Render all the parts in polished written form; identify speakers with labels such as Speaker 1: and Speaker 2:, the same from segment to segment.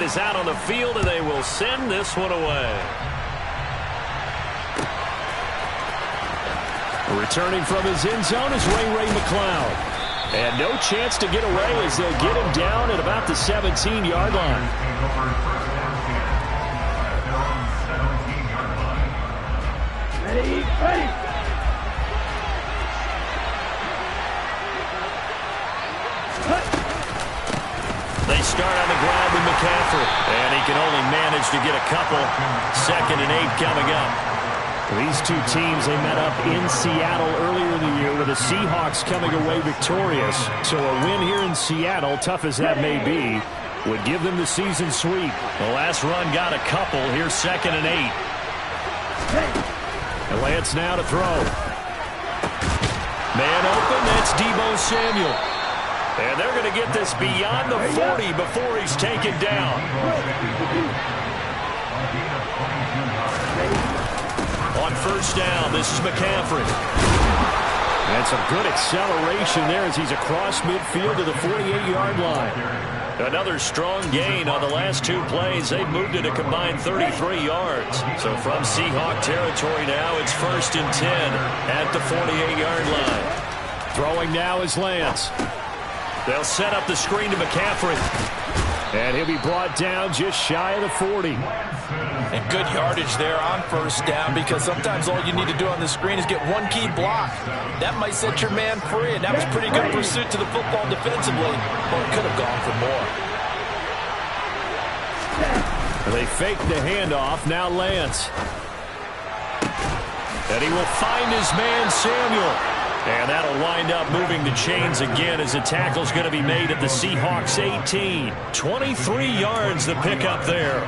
Speaker 1: is out on the field, and they will send this one away. Returning from his end zone is Ray McCloud. And no chance to get away as they'll get him down at about the 17-yard line.
Speaker 2: Ready.
Speaker 1: They start on the ground with McCaffrey, and he can only manage to get a couple. 2nd and 8 coming up. These two teams, they met up in Seattle earlier in the year with the Seahawks coming away victorious. So a win here in Seattle, tough as that may be, would give them the season sweep. The last run got a couple. Here's 2nd and 8. And Lance now to throw. Man open, that's Deebo Samuel. And they're going to get this beyond the 40 before he's taken down. On 1st down, this is McCaffrey. And some good acceleration there as he's across midfield to the 48-yard line. Another strong gain on the last 2 plays. They've moved it a combined 33 yards. So from Seahawk territory now, it's 1st and 10 at the 48-yard line. Throwing now is Lance. They'll set up the screen to McCaffrey. And he'll be brought down just shy of the 40.
Speaker 3: And good yardage there on 1st down, because sometimes all you need to do on the screen is get one key block. That might set your man free, and that was pretty good pursuit to the football defensively. But it could have gone for more.
Speaker 1: They fake the handoff. Now Lance. And he will find his man Samuel. And that'll wind up moving the chains again as the tackle's going to be made at the Seahawks 18. 23 yards the pickup there.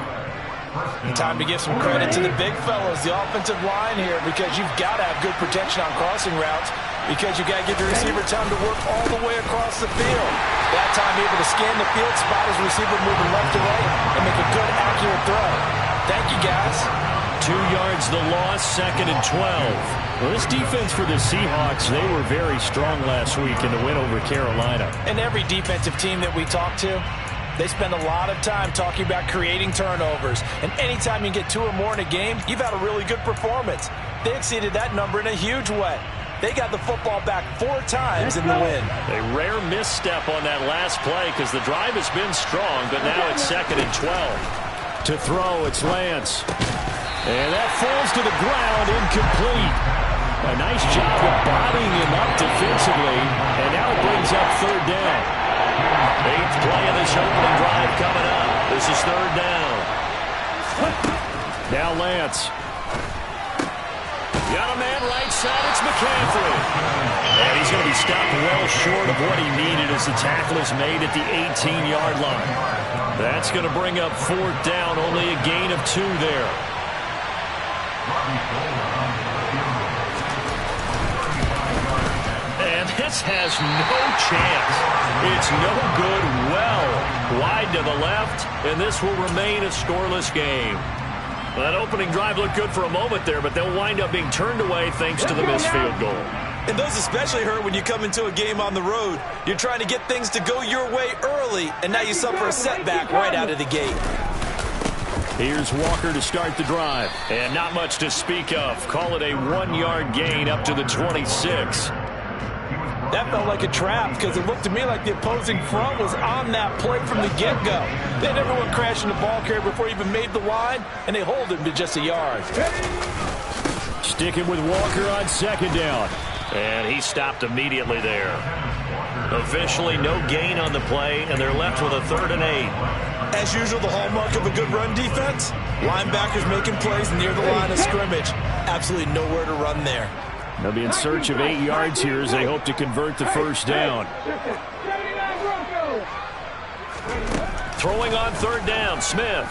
Speaker 3: Time to give some credit to the big fellas, the offensive line here, because you've got to have good protection on crossing routes, because you've got to give the receiver time to work all the way across the field. That time able to scan the field, spot his receiver moving left to right, and make a good, accurate throw. Thank you, guys.
Speaker 1: 2 yards the loss, 2nd and 12. Well, this defense for the Seahawks, they were very strong last week in the win over Carolina.
Speaker 3: And every defensive team that we talk to, they spend a lot of time talking about creating turnovers. And anytime you get 2 or more in a game, you've had a really good performance. They exceeded that number in a huge way. They got the football back 4 times in the win.
Speaker 1: A rare misstep on that last play because the drive has been strong, but now it's 2nd and 12. To throw, it's Lance. And that falls to the ground, incomplete. A nice job of bodying him up defensively, and now it brings up 3rd down. 8th play of this opening drive coming up. This is 3rd down. Now Lance. Got a man right side, it's McCaffrey. And he's going to be stopped well short of what he needed as the tackle is made at the 18-yard line. That's going to bring up 4th down, only a gain of 2 there. And this has no chance. It's no good, well wide to the left, and this will remain a scoreless game. That opening drive looked good for a moment there, but they'll wind up being turned away thanks to the missed field goal.
Speaker 4: And those especially hurt when you come into a game on the road. You're trying to get things to go your way early, and now you suffer a setback right out of the gate.
Speaker 1: Here's Walker to start the drive. And not much to speak of. Call it a 1-yard gain up to the 26.
Speaker 3: That felt like a trap because it looked to me like the opposing front was on that play from the get-go. They had everyone crashing the ball carrier before he even made the line, and they hold him to just a yard.
Speaker 1: Sticking with Walker on 2nd down. And he stopped immediately there. Officially no gain on the play, and they're left with a 3rd and 8.
Speaker 4: As usual, the hallmark of a good run defense, linebackers making plays near the line of scrimmage. Absolutely nowhere to run there.
Speaker 1: They'll be in search of 8 yards here as they hope to convert the 1st down. Throwing on 3rd down, Smith.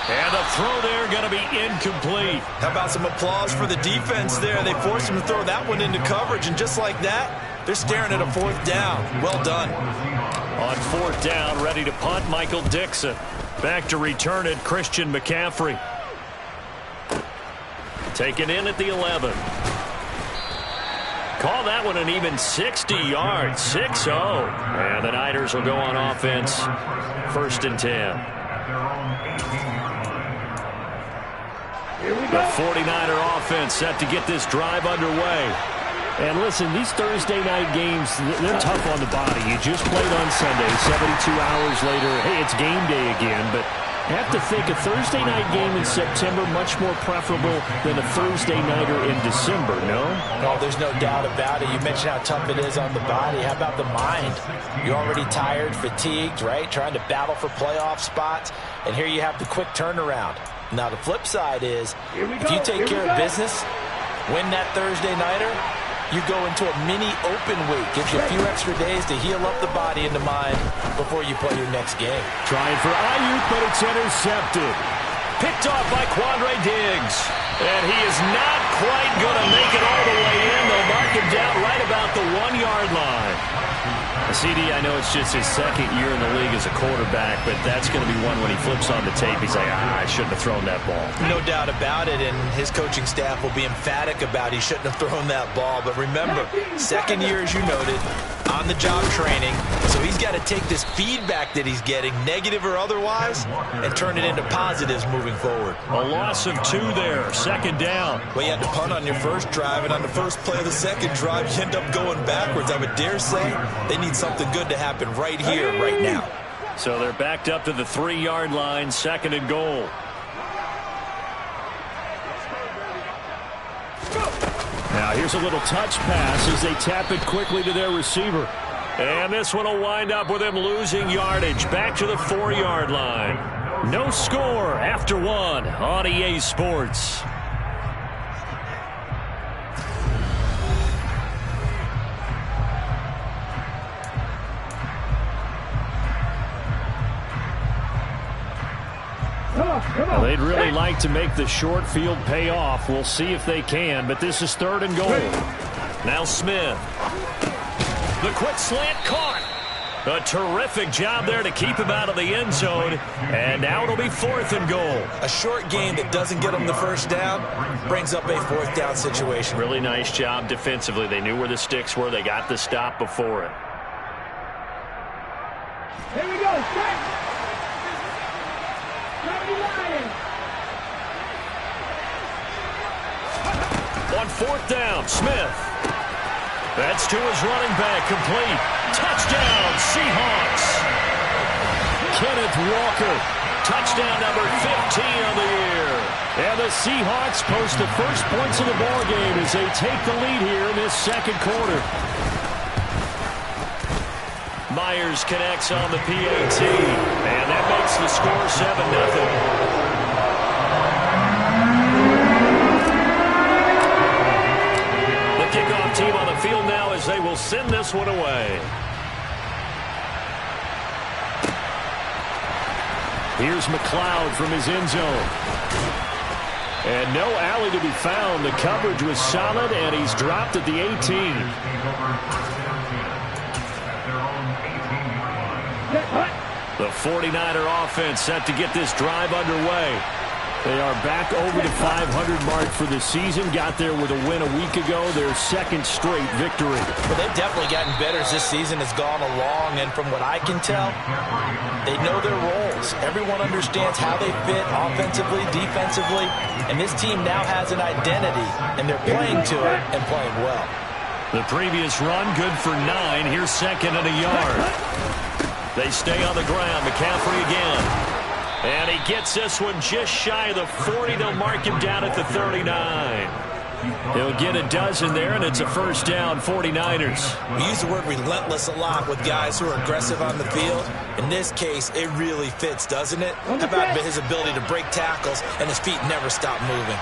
Speaker 1: And the throw there going to be incomplete.
Speaker 4: How about some applause for the defense there? They forced him to throw that one into coverage, and just like that, they're staring at a 4th down. Well done.
Speaker 1: On 4th down, ready to punt, Michael Dixon. Back to return it, Christian McCaffrey. Taken in at the 11. Call that one an even 60 yards, 6-0. And the Niners will go on offense, 1st and 10. The 49er offense set to get this drive underway.
Speaker 2: And listen, these Thursday night games, they're tough on the body. You just played on Sunday, 72 hours later, hey, it's game day again. But I have to think a Thursday night game in September much more preferable than a Thursday nighter in December, no?
Speaker 3: Oh, there's no doubt about it. You mentioned how tough it is on the body. How about the mind? You're already tired, fatigued, right? Trying to battle for playoff spots. And here you have the quick turnaround. Now, the flip side is, if you take care of business, win that Thursday nighter, you go into a mini open week. Gives you a few extra days to heal up the body and the mind before you play your next game.
Speaker 1: Trying for Ayuk, but it's intercepted. Picked off by Quandre Diggs. And he is not quite going to make it all the way in. They'll mark him down right about the 1-yard line. CD, I know it's just his second year in the league as a quarterback, but that's going to be one when he flips on the tape. He's like, I shouldn't have thrown that ball.
Speaker 3: No doubt about it, and his coaching staff will be emphatic about he shouldn't have thrown that ball. But remember, second year, as you noted, on-the-job training. So he's got to take this feedback that he's getting, negative or otherwise, and turn it into positives moving forward.
Speaker 1: A loss of 2 there, 2nd down.
Speaker 4: Well, you had to punt on your first drive, and on the first play of the second drive, you end up going backwards. I would dare say they need something good to happen right here, right now.
Speaker 1: So they're backed up to the 3-yard line, 2nd and goal. Now here's a little touch pass as they tap it quickly to their receiver. And this one will wind up with him losing yardage back to the 4-yard line. No score after 1 on EA Sports. Well, they'd really like to make the short field pay off. We'll see if they can, but this is 3rd and goal. Now Smith. The quick slant caught. A terrific job there to keep him out of the end zone. And now it'll be 4th and goal.
Speaker 4: A short game that doesn't get them the first down brings up a 4th down situation.
Speaker 1: Really nice job defensively. They knew where the sticks were. They got the stop before it.
Speaker 5: Here we go.
Speaker 1: On 4th down, Smith. That's to his running back, complete. Touchdown, Seahawks. Kenneth Walker, touchdown number 15 of the year. And the Seahawks post the first points of the ball game as they take the lead here in this 2nd quarter. Myers connects on the PAT, and that makes the score 7-0. Kickoff team on the field now as they will send this one away. Here's McLeod from his end zone. And no alley to be found. The coverage was solid, and he's dropped at the 18. The 49er offense set to get this drive underway. They are back over the 500 mark for the season. Got there with a win a week ago. Their 2nd straight victory.
Speaker 3: Well, they've definitely gotten better as this season has gone along. And from what I can tell, they know their roles. Everyone understands how they fit offensively, defensively. And this team now has an identity. And they're playing to it and playing well.
Speaker 1: The previous run, good for 9. Here's 2nd and a yard. They stay on the ground. McCaffrey again. And he gets this one just shy of the 40. They'll mark him down at the 39. He'll get a dozen there, and it's a 1st down, 49ers.
Speaker 4: We use the word relentless a lot with guys who are aggressive on the field. In this case, it really fits, doesn't it? How about his ability to break tackles, and his feet never stop moving.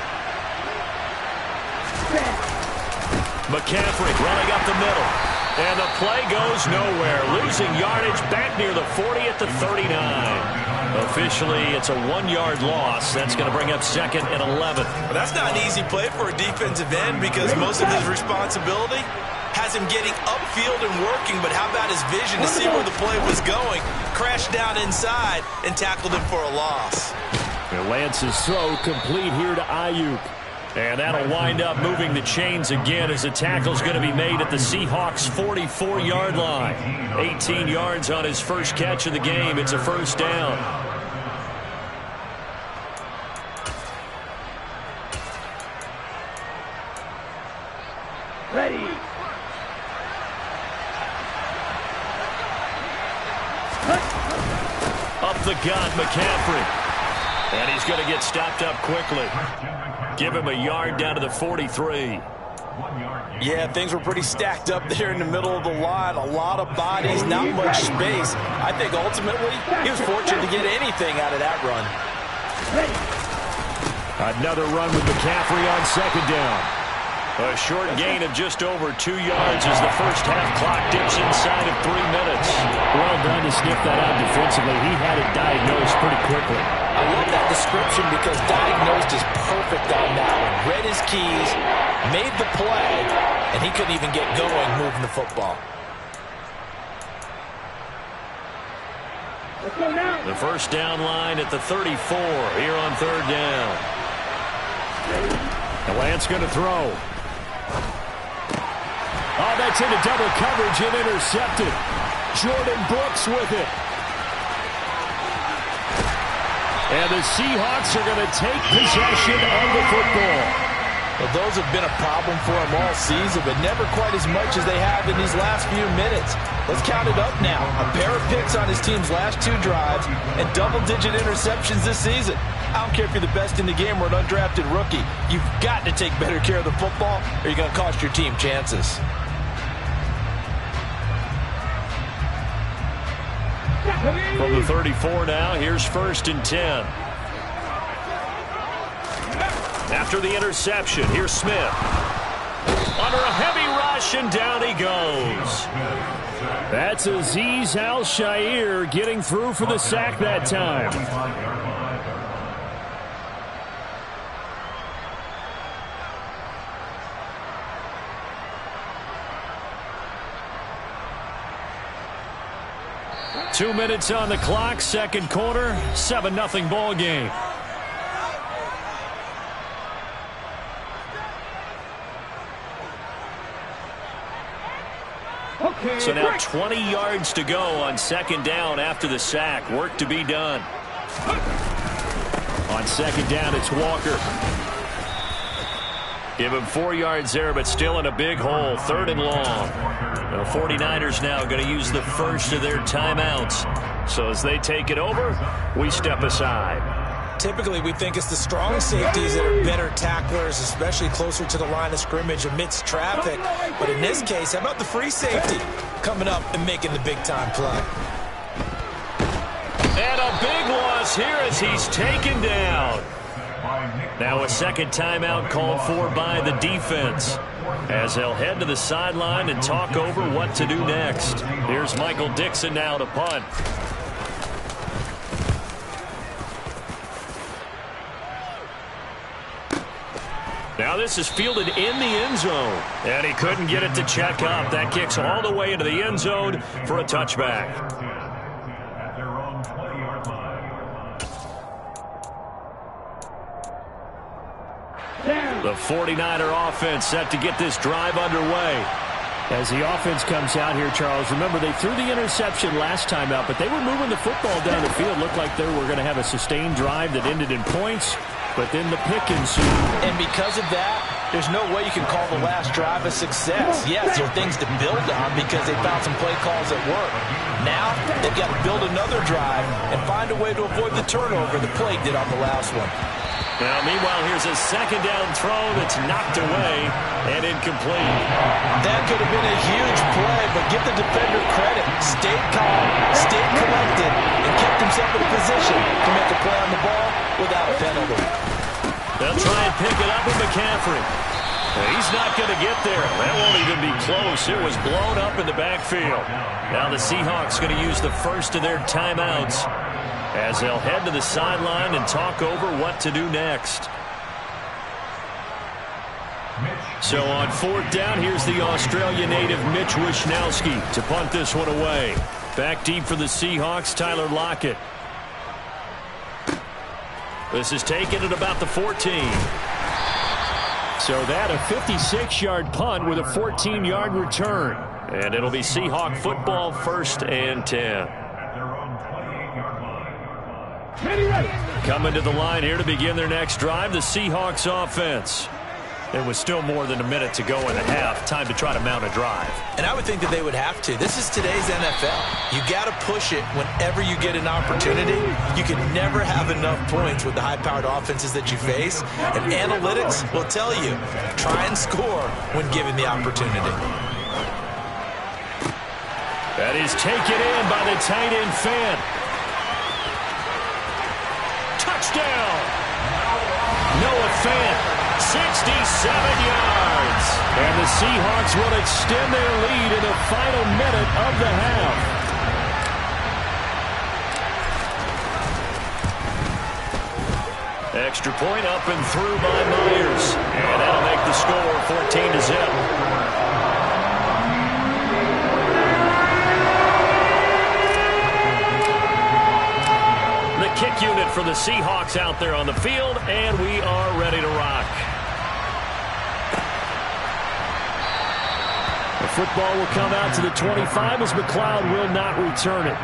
Speaker 1: McCaffrey running up the middle. And the play goes nowhere. Losing yardage back near the 40 at the 39. Officially, it's a 1-yard loss. That's going to bring up 2nd and 11.
Speaker 4: Well, that's not an easy play for a defensive end because most of his responsibility has him getting upfield and working. But how about his vision to see where the play was going? Crashed down inside and tackled him for a loss.
Speaker 2: And Lance's throw complete here to Ayuk.
Speaker 1: And that'll wind up moving the chains again as the tackle's going to be made at the Seahawks' 44-yard line. 18 yards on his first catch of the game. It's a first down.
Speaker 2: Ready.
Speaker 1: Up the gut, McCaffrey. And he's going to get stopped up quickly. Give him a yard down to the 43.
Speaker 3: Yeah, things were pretty stacked up there in the middle of the line. A lot of bodies, not much space. I think ultimately he was fortunate to get anything out of that run.
Speaker 1: Another run with McCaffrey on second down. A short gain of just over 2 yards as the first half clock dips inside of 3 minutes.
Speaker 2: Well done to sniff that out defensively. He had it diagnosed pretty quickly.
Speaker 3: I love that description because diagnosed is perfect on that one. Read his keys, made the play, and he couldn't even get going moving the football.
Speaker 2: Let's go now.
Speaker 1: The first down line at the 34 here on third down. And Lance going to throw. Oh, that's into double coverage and intercepted. Jordan Brooks with it. And the Seahawks are going to take possession of the football.
Speaker 3: Well, those have been a problem for him all season, but never quite as much as they have in these last few minutes. Let's count it up now. A pair of picks on his team's last 2 drives and double-digit interceptions this season. I don't care if you're the best in the game or an undrafted rookie. You've got to take better care of the football or you're going to cost your team chances.
Speaker 1: From the 34 now, here's first and 10. After the interception, here's Smith. Under a heavy rush, and down he goes.
Speaker 2: That's Azeez Al-Shaair getting through for the sack that time.
Speaker 1: Two minutes on the clock, second quarter, 7-0 ball game.
Speaker 2: Okay,
Speaker 1: so now 20 yards to go on second down after the sack. Work to be done. On second down, it's Walker. Give him 4 yards there, but still in a big hole. Third and long. The 49ers now going to use the first of their timeouts. So as they take it over, we step aside.
Speaker 3: Typically, we think it's the strong safeties that are better tacklers, especially closer to the line of scrimmage amidst traffic. But in this case, how about the free safety coming up and making the big-time play?
Speaker 1: And a big loss here as he's taken down. Now a second timeout called for by the defense as they'll head to the sideline and talk over what to do next. Here's Michael Dixon now to punt. Now this is fielded in the end zone, and he couldn't get it to check up. That kicks all the way into the end zone for a touchback. The 49er offense set to get this drive underway.
Speaker 2: As the offense comes out here, Charles, remember they threw the interception last time out, but they were moving the football down the field. Looked like they were going to have a sustained drive that ended in points, but then the pick ensued.
Speaker 3: And because of that, there's no way you can call the last drive a success. Yes, there are things to build on because they found some play calls that work. Now, they've got to build another drive and find a way to avoid the turnover the play did on the last one.
Speaker 1: Now, meanwhile, here's a second down throw that's knocked away and incomplete.
Speaker 3: That could have been a huge play, but give the defender credit. Stayed calm, stayed collected, and kept himself in a position to make a play on the ball without a penalty.
Speaker 1: They'll try and pick it up with McCaffrey. He's not going to get there. That won't even be close. It was blown up in the backfield. Now the Seahawks going to use the first of their timeouts as they'll head to the sideline and talk over what to do next. So on fourth down, here's the Australia native Mitch Wishnowsky to punt this one away. Back deep for the Seahawks, Tyler Lockett. This is taken at about the 14.
Speaker 2: So that a 56-yard punt with a 14-yard return.
Speaker 1: And it'll be Seahawk football, 1st and 10. Coming to the line here to begin their next drive, the Seahawks offense.
Speaker 2: There was still more than a minute to go in the half. Time to try to mount a drive.
Speaker 3: And I would think that they would have to. This is today's NFL. You got to push it whenever you get an opportunity. You can never have enough points with the high-powered offenses that you face. And analytics will tell you, try and score when given the opportunity.
Speaker 2: That is taken in by the tight end Fant. Touchdown! Noah Fant. 67 yards. And the Seahawks will extend their lead in the final minute of the half.
Speaker 1: Extra point up and through by Myers. And that'll make the score 14-0. Kick unit for the Seahawks out there on the field, and we are ready to rock.
Speaker 2: The football will come out to the 25 as McLeod will not return it.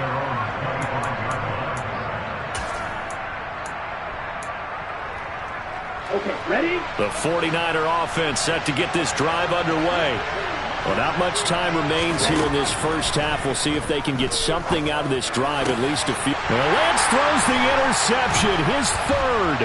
Speaker 1: Okay, ready? The 49er offense set to get this drive underway.
Speaker 2: Well, not much time remains here in this first half. We'll see if they can get something out of this drive, at least a few. Well, Lance throws the interception, his third.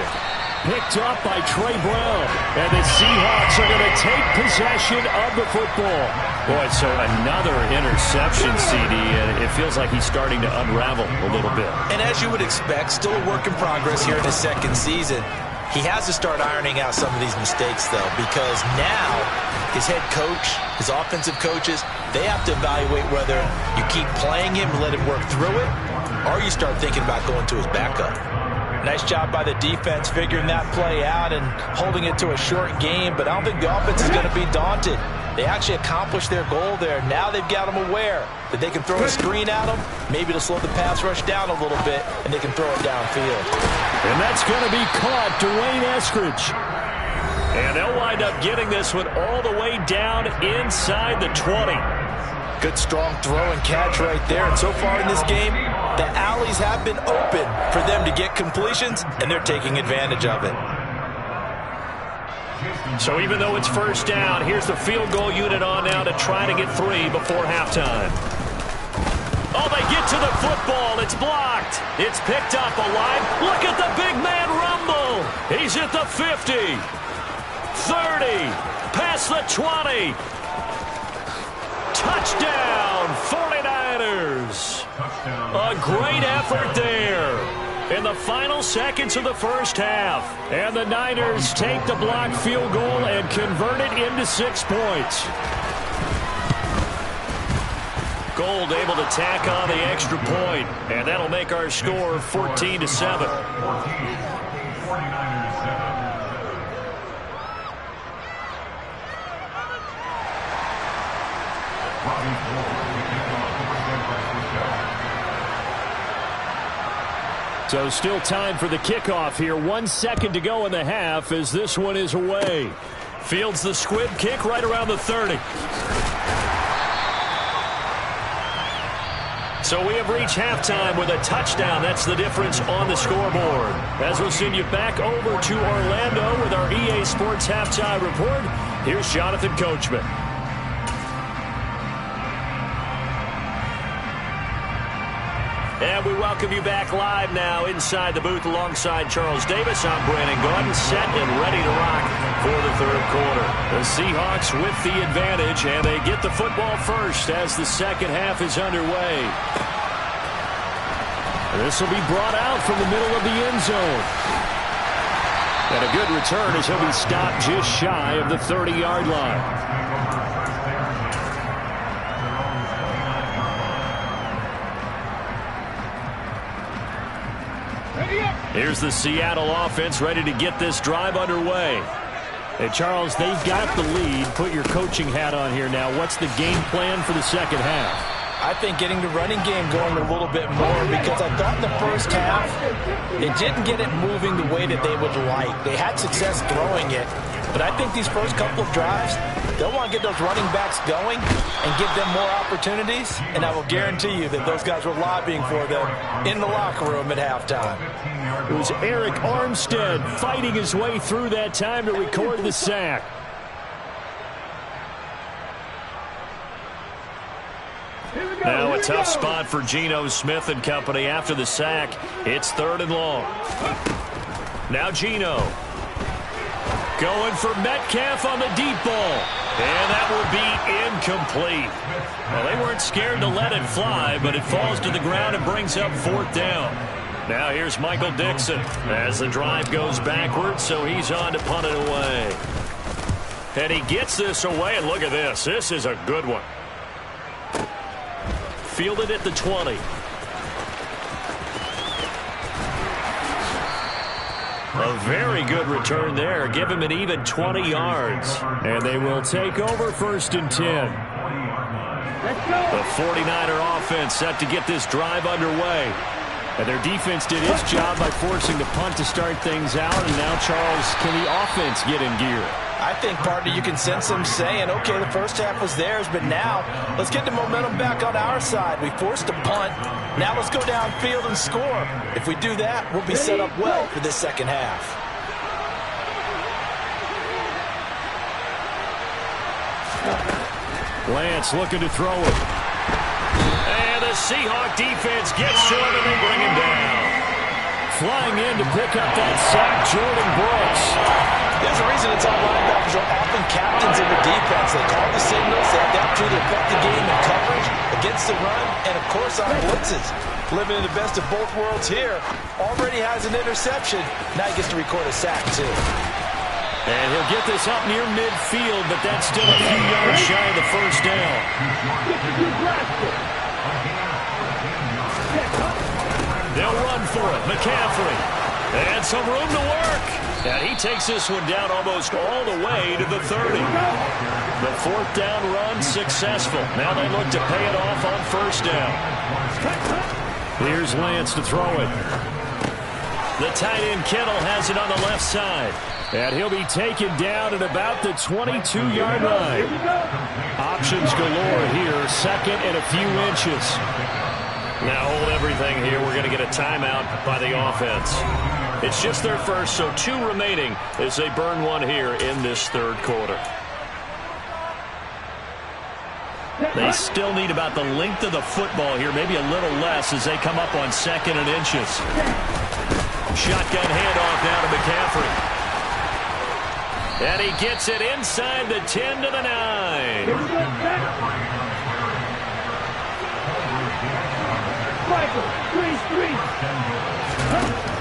Speaker 2: Picked up by Trey Brown. And the Seahawks are going to take possession of the football.
Speaker 1: Boy, so another interception, CD, and it feels like he's starting to unravel a little bit.
Speaker 3: And as you would expect, still a work in progress here in his second season. He has to start ironing out some of these mistakes, though, because now his head coach, his offensive coaches, they have to evaluate whether you keep playing him and let him work through it, or you start thinking about going to his backup. Nice job by the defense figuring that play out and holding it to a short game, but I don't think the offense is going to be daunted. They actually accomplished their goal there. Now they've got them aware that they can throw a screen at them, maybe to slow the pass rush down a little bit, and they can throw it downfield.
Speaker 2: And that's going to be caught, Dwayne Eskridge.
Speaker 1: And they'll wind up getting this one all the way down inside the 20.
Speaker 3: Good, strong throw and catch right there. And so far in this game, the alleys have been open for them to get completions, and they're taking advantage of it.
Speaker 1: So even though it's first down, here's the field goal unit on now to try to get 3 before halftime. Oh, they get to the football. It's blocked. It's picked up alive. Look at the big man rumble. He's at the 50. 30. Past the 20. Touchdown, 49ers. A great effort there in the final seconds of the first half. And the Niners take the blocked field goal and convert it into 6 points. Gold able to tack on the extra point, and that'll make our score 14-7.
Speaker 2: So still time for the kickoff here. 1 second to go in the half as this one is away.
Speaker 1: Fields the squib kick right around the 30. So we have reached halftime with a touchdown. That's the difference on the scoreboard. As we'll send you back over to Orlando with our EA Sports Halftime Report, here's Jonathan Coachman. And we welcome you back live now inside the booth alongside Charles Davis. I'm Brandon Gaudin, set and ready to rock for the third quarter. The Seahawks with the advantage, and they get the football first as the second half is underway.
Speaker 2: This will be brought out from the middle of the end zone. And a good return as he'll be stopped just shy of the 30-yard line.
Speaker 1: Here's the Seattle offense ready to get this drive underway.
Speaker 2: Hey, Charles, they've got the lead. Put your coaching hat on here now. What's the game plan for the second half?
Speaker 3: I think getting the running game going a little bit more, because I thought in the first half they didn't get it moving the way that they would like. They had success throwing it, But I think these first couple of drives, they'll want to get those running backs going and give them more opportunities. And I will guarantee you that those guys were lobbying for them in the locker room at halftime.
Speaker 2: It was Eric Armstead fighting his way through that time to record the sack.
Speaker 1: Now a tough spot for Geno Smith and company after the sack. It's 3rd and long. Now Geno. Going for Metcalf on the deep ball. And that will be incomplete. Well, they weren't scared to let it fly, but it falls to the ground and brings up 4th down. Now here's Michael Dixon as the drive goes backwards, so he's on to punt it away. And he gets this away, and look at this. This is a good one. Fielded at the 20. A very good return there. Give him an even 20 yards. And they will take over 1st and 10. The 49er offense set to get this drive underway. And their defense did its job by forcing the punt to start things out. And now, Charles, can the offense get in gear?
Speaker 3: I think, partner, you can sense them saying, okay, the first half was theirs, but now let's get the momentum back on our side. We forced a punt. Now let's go downfield and score. If we do that, we'll be set up well for this second half.
Speaker 2: Lance looking to throw it.
Speaker 1: And the Seahawk defense gets to him, and they bring him down.
Speaker 2: Flying in to pick up that sack, Jordan Brooks.
Speaker 3: There's a reason it's all linebackers are often captains of the defense. They call the signals. They have the opportunity to affect the game in coverage, against the run, and, of course, on blitzes. Living in the best of both worlds here. Already has an interception. Now he gets to record a sack, too.
Speaker 2: And he'll get this up near midfield, but that's still a few yards shy of the 1st down.
Speaker 1: They'll run for it. McCaffrey. And some room to work. And he takes this one down almost all the way to the 30. The 4th down run successful. Now they look to pay it off on 1st down.
Speaker 2: Here's Lance to throw it.
Speaker 1: The tight end Kittle has it on the left side.
Speaker 2: And he'll be taken down at about the 22-yard line. Options galore here. 2nd and a few inches.
Speaker 1: Now hold everything here. We're going to get a timeout by the offense. It's just their first, so 2 remaining as they burn one here in this 3rd quarter. They still need about the length of the football here, maybe a little less as they come up on 2nd and inches. Shotgun handoff now to McCaffrey. And he gets it inside the 10 to the 9.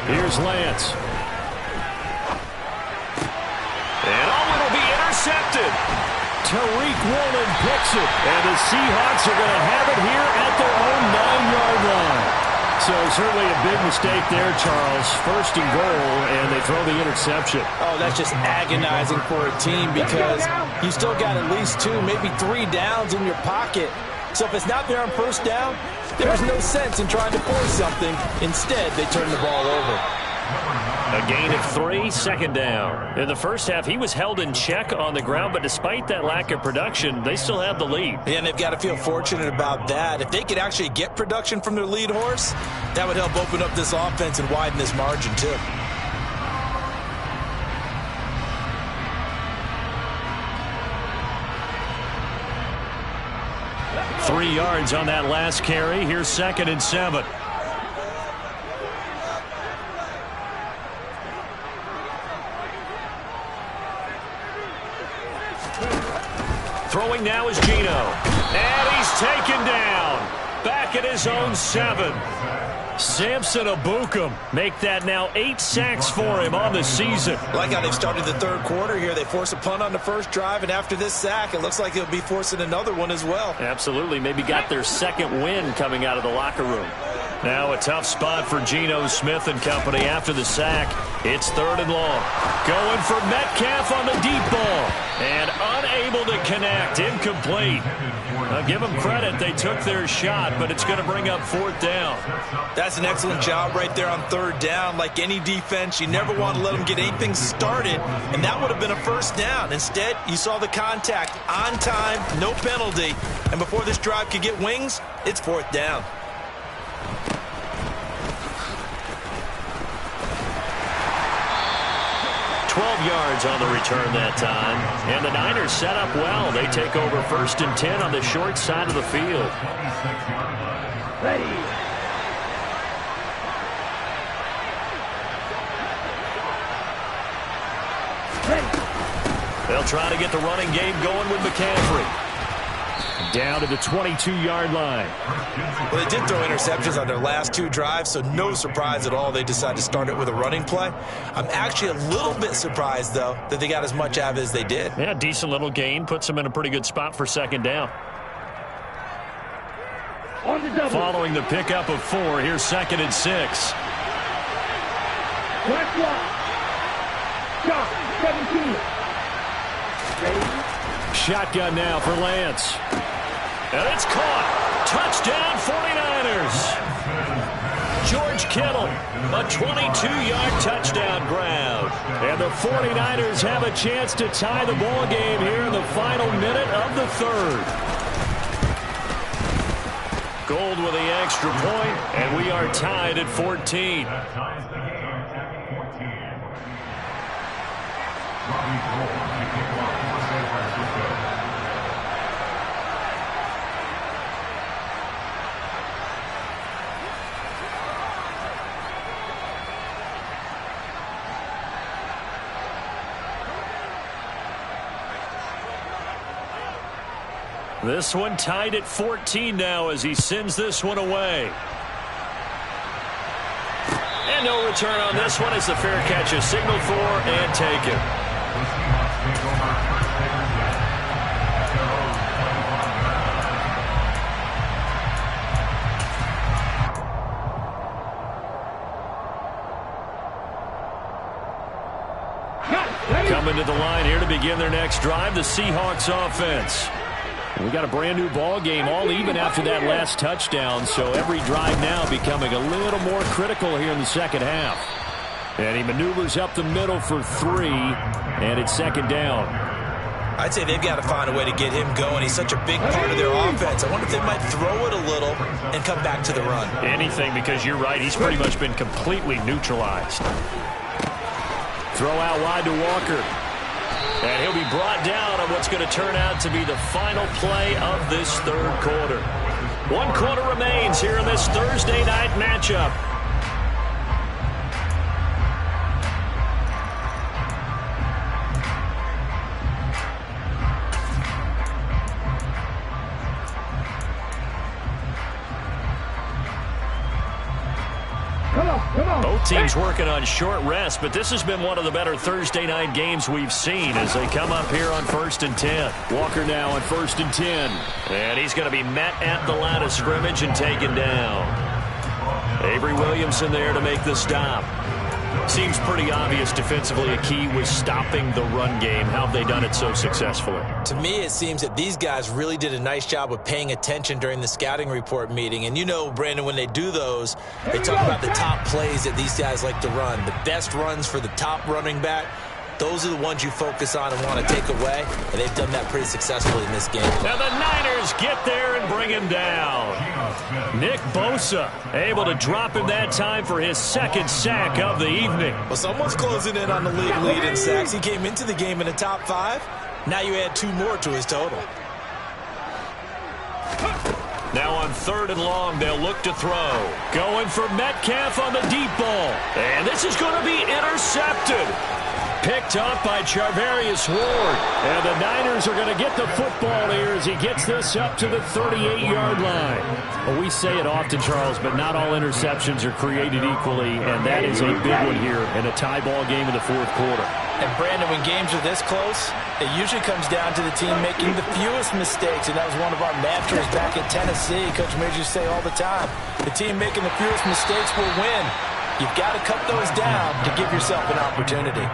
Speaker 2: Here's Lance.
Speaker 1: And it'll be intercepted.
Speaker 2: Tariq Woolen picks it. And the Seahawks are going to have it here at their own 9-yard line. So certainly a big mistake there, Charles. 1st and goal, and they throw the interception.
Speaker 3: Oh, that's just agonizing for a team because you still got at least 2, maybe 3 downs in your pocket. So if it's not there on 1st down, there's no sense in trying to force something. Instead, they turn the ball over.
Speaker 1: A gain of 3, 2nd down. In the first half, he was held in check on the ground, but despite that lack of production, they still have the lead.
Speaker 3: Yeah, and they've got to feel fortunate about that. If they could actually get production from their lead horse, that would help open up this offense and widen this margin, too.
Speaker 1: Three yards on that last carry. Here's 2nd and 7. Throwing now is Geno. And he's taken down. Back at his own 7. Samson Ebukam make that now 8 sacks for him on the season.
Speaker 3: Like how they've started the 3rd quarter here. They force a punt on the 1st drive, and after this sack, it looks like they'll be forcing another one as well.
Speaker 1: Absolutely. Maybe got their 2nd win coming out of the locker room. Now a tough spot for Geno Smith and company after the sack. It's 3rd and long. Going for Metcalf on the deep ball. And unable to connect. Incomplete. Now give them credit. They took their shot, but it's going to bring up 4th down.
Speaker 4: That's an excellent job right there on 3rd down. Like any defense, you never want to let them get anything started, and that would have been a 1st down. Instead, you saw the contact on time, no penalty, and before this drive could get wings, it's 4th down.
Speaker 1: Yards on the return that time. And the Niners set up well. They take over 1st and 10 on the short side of the field.
Speaker 5: Ready.
Speaker 1: They'll try to get the running game going with McCaffrey. Down to the 22-yard line.
Speaker 4: Well, they did throw interceptions on their last 2 drives, so no surprise at all they decided to start it with a running play. I'm actually a little bit surprised, though, that they got as much out of it as they did.
Speaker 1: Yeah, decent little gain. Puts them in a pretty good spot for 2nd down.
Speaker 5: On the double.
Speaker 1: Following the pickup of 4, here's 2nd and 6.
Speaker 5: Black block. Shot. 17. Ready.
Speaker 1: Shotgun now for Lance. And it's caught. Touchdown 49ers. George Kittle, a 22-yard touchdown grab. And the 49ers have a chance to tie the ball game here in the final minute of the 3rd. Gold with the extra point, and we are tied at 14. This one tied at 14 now as he sends this one away. And no return on this one as the fair catch is signaled for and taken. Coming to the line here to begin their next drive, the Seahawks offense. We got a brand new ball game, all even after that last touchdown, so every drive now becoming a little more critical here in the 2nd half. And he maneuvers up the middle for 3, and it's 2nd down.
Speaker 4: I'd say they've got to find a way to get him going. He's such a big part of their offense. I wonder if they might throw it a little and come back to the run.
Speaker 1: Anything, because you're right, he's pretty much been completely neutralized. Throw out wide to Walker. And he'll be brought down on what's going to turn out to be the final play of this 3rd quarter. 1 quarter remains here in this Thursday night matchup. Both teams working on short rest, but this has been one of the better Thursday night games we've seen as they come up here on 1st and 10. Walker now on 1st and 10. And he's going to be met at the line of scrimmage and taken down. Avery Williamson there to make the stop. Seems pretty obvious defensively a key was stopping the run game. How have they done it so successfully?
Speaker 4: To me, it seems that these guys really did a nice job of paying attention during the scouting report meeting. And you know, Brandon, when they do those, they talk about the top plays that these guys like to run. The best runs for the top running back. Those are the ones you focus on and want to take away, and they've done that pretty successfully in this game.
Speaker 1: Now the Niners get there and bring him down. Nick Bosa able to drop him that time for his 2nd sack of the evening.
Speaker 4: Well, someone's closing in on the league lead in sacks. He came into the game in the top 5. Now you add 2 more to his total.
Speaker 1: Now on 3rd and long, they'll look to throw. Going for Metcalf on the deep ball. And this is going to be intercepted. Picked up by Charvarius Ward. And the Niners are going to get the football here as he gets this up to the 38-yard line. Well, we say it often, Charles, but not all interceptions are created equally, and that is a big one here in a tie ball game in the 4th quarter.
Speaker 3: And Brandon, when games are this close, it usually comes down to the team making the fewest mistakes. And that was one of our mantras back at Tennessee. Coach Major used to say all the time, the team making the fewest mistakes will win. You've got to cut those down to give yourself an opportunity.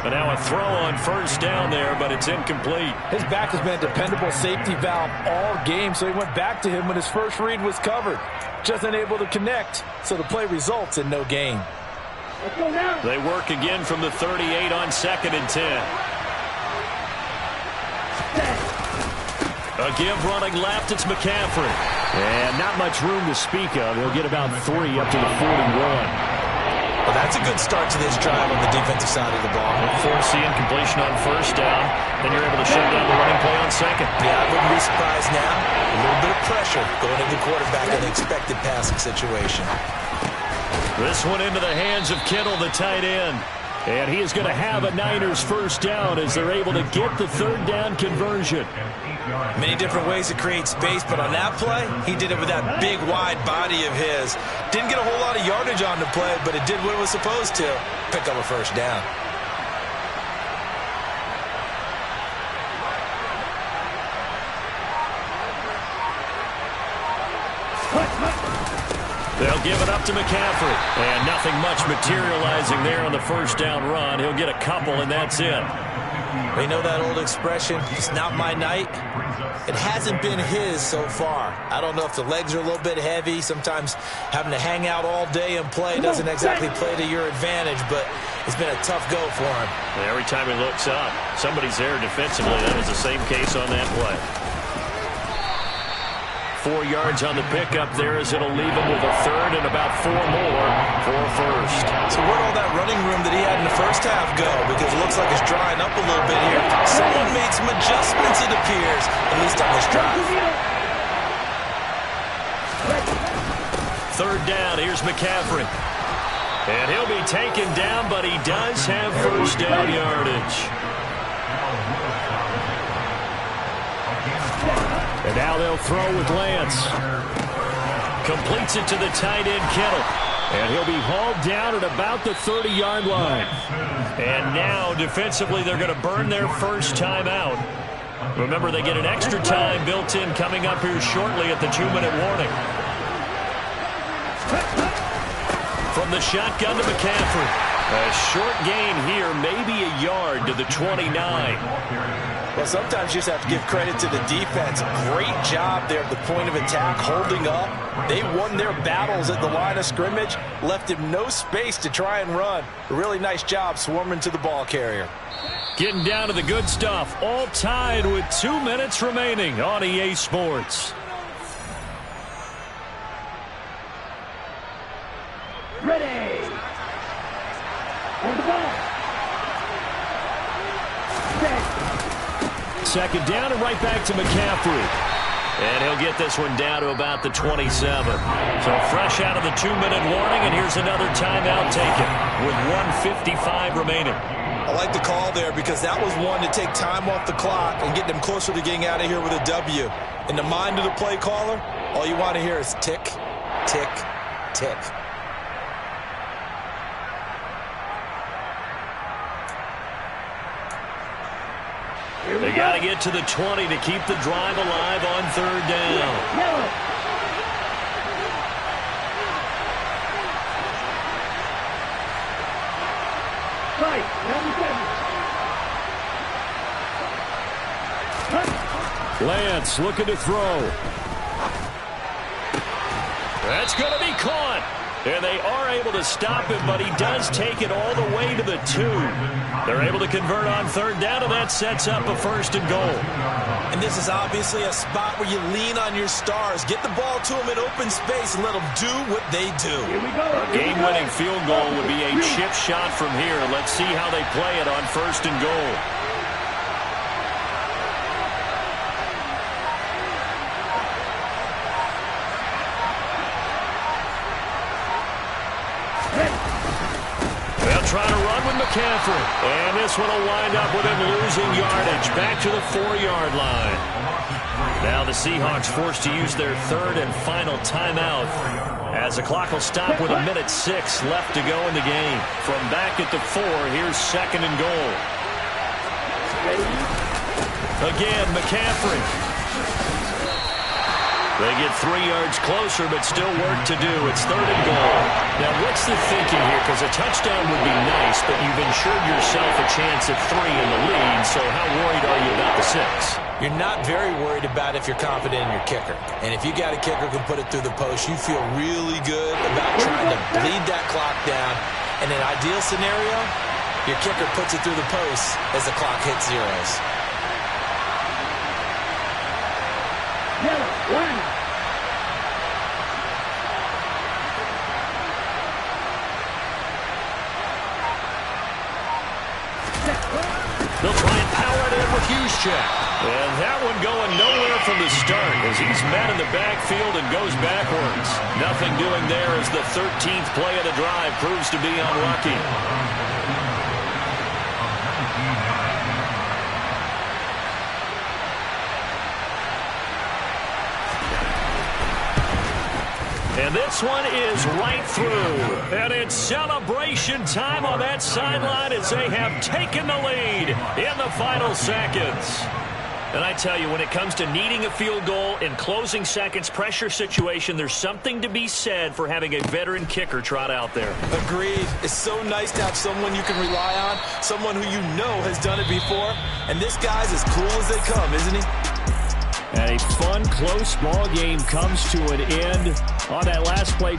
Speaker 2: But now a throw on first down there, but it's incomplete.
Speaker 3: His back has been a dependable safety valve all game, so he went back to him when his first read was covered. Just unable to connect, so the play results in no gain.
Speaker 5: Let's go now.
Speaker 2: They work again from the 38 on 2nd and 10. A give running left, it's McCaffrey. And not much room to speak of. He'll get about 3 up to the 41.
Speaker 4: Well, that's a good start to this drive on the defensive side of the ball.
Speaker 2: Force the incompletion on first down. Then you're able to shut down the running play on second.
Speaker 4: Yeah, I wouldn't be surprised now. A little bit of pressure going into the quarterback in the expected passing situation.
Speaker 2: This one into the hands of Kittle, the tight end. And he is going to have a Niners first down as they're able to get the 3rd down conversion.
Speaker 4: Many different ways to create space, but on that play, he did it with that big, wide body of his. Didn't get a whole lot of yardage on the play, but it did what it was supposed to. Pick up a first down.
Speaker 2: They'll give it up to McCaffrey. And nothing much materializing there on the first down run. He'll get a couple, and that's it.
Speaker 4: We know that old expression, it's not my night. It hasn't been his so far. I don't know if the legs are a little bit heavy. Sometimes having to hang out all day and play doesn't exactly play to your advantage, but it's been a tough go for him.
Speaker 2: And every time he looks up, somebody's there defensively. That was the same case on that play. 4 yards on the pickup there as it'll leave him with a 3rd and about 4 more for first.
Speaker 4: So where'd all that running room that he had in the first half go? Because it looks like it's drying up a little bit here. Someone made some adjustments, it appears, at least on this drive.
Speaker 2: 3rd down, here's McCaffrey. And he'll be taken down, but he does have first down yardage. And now they'll throw with Lance. Completes it to the tight end, Kittle. And he'll be hauled down at about the 30-yard line. And now, defensively, they're going to burn their first timeout. Remember, they get an extra time built in coming up here shortly at the 2-minute warning. From the shotgun to McCaffrey. A short gain here, maybe a yard to the 29.
Speaker 3: Well, sometimes you just have to give credit to the defense. Great job there at the point of attack, holding up. They won their battles at the line of scrimmage, left him no space to try and run. A really nice job swarming to the ball carrier.
Speaker 2: Getting down to the good stuff, all tied with 2 minutes remaining on EA Sports.
Speaker 5: Ready. On the ball.
Speaker 2: Second down and right back to McCaffrey. And he'll get this one down to about the 27. So fresh out of the 2-minute warning, and here's another timeout taken with 1:55 remaining.
Speaker 4: I like the call there because that was one to take time off the clock and get them closer to getting out of here with a W. In the mind of the play caller, all you want to hear is tick, tick, tick.
Speaker 2: They got to get to the 20 to keep the drive alive on 3rd down.
Speaker 5: Yellow. Right, number 7.
Speaker 2: Lance looking to throw. That's going to be caught. And they are able to stop him, but he does take it all the way to the 2. They're able to convert on 3rd down, and that sets up a 1st and goal.
Speaker 4: And this is obviously a spot where you lean on your stars. Get the ball to them in open space and let them do what they do.
Speaker 5: Here we go.
Speaker 2: A game-winning field goal would be a chip shot from here. Let's see how they play it on 1st and goal. They'll try to run with McCaffrey. And this one will wind up with him losing yardage. Back to the 4-yard line. Now the Seahawks forced to use their 3rd and final timeout as the clock will stop with 1:06 left to go in the game. From back at the 4, here's 2nd and goal.
Speaker 5: Ready?
Speaker 1: Again, McCaffrey. They get 3 yards closer, but still work to do. It's 3rd and goal.
Speaker 2: Now, what's the thinking here? Because a touchdown would be nice, but you've ensured yourself a chance at 3 in the lead, so how worried are you about the 6?
Speaker 4: You're not very worried about if you're confident in your kicker. And if you got a kicker who can put it through the post, you feel really good about trying to bleed that clock down. In an ideal scenario, your kicker puts it through the post as the clock hits zeros.
Speaker 5: Yellow, line up.
Speaker 2: They'll try and power it in with Juszczyk.
Speaker 1: And that one going nowhere from the start as he's met in the backfield and goes backwards. Nothing doing there as the 13th play of the drive proves to be unlucky. And this one is right through. And it's celebration time on that sideline as they have taken the lead in the final seconds. And I tell you, when it comes to needing a field goal in closing seconds pressure situation, there's something to be said for having a veteran kicker trot out there.
Speaker 4: Agreed. It's so nice to have someone you can rely on, someone who you know has done it before. And this guy's as cool as they come, isn't he?
Speaker 2: And a fun, close ball game comes to an end on that last play.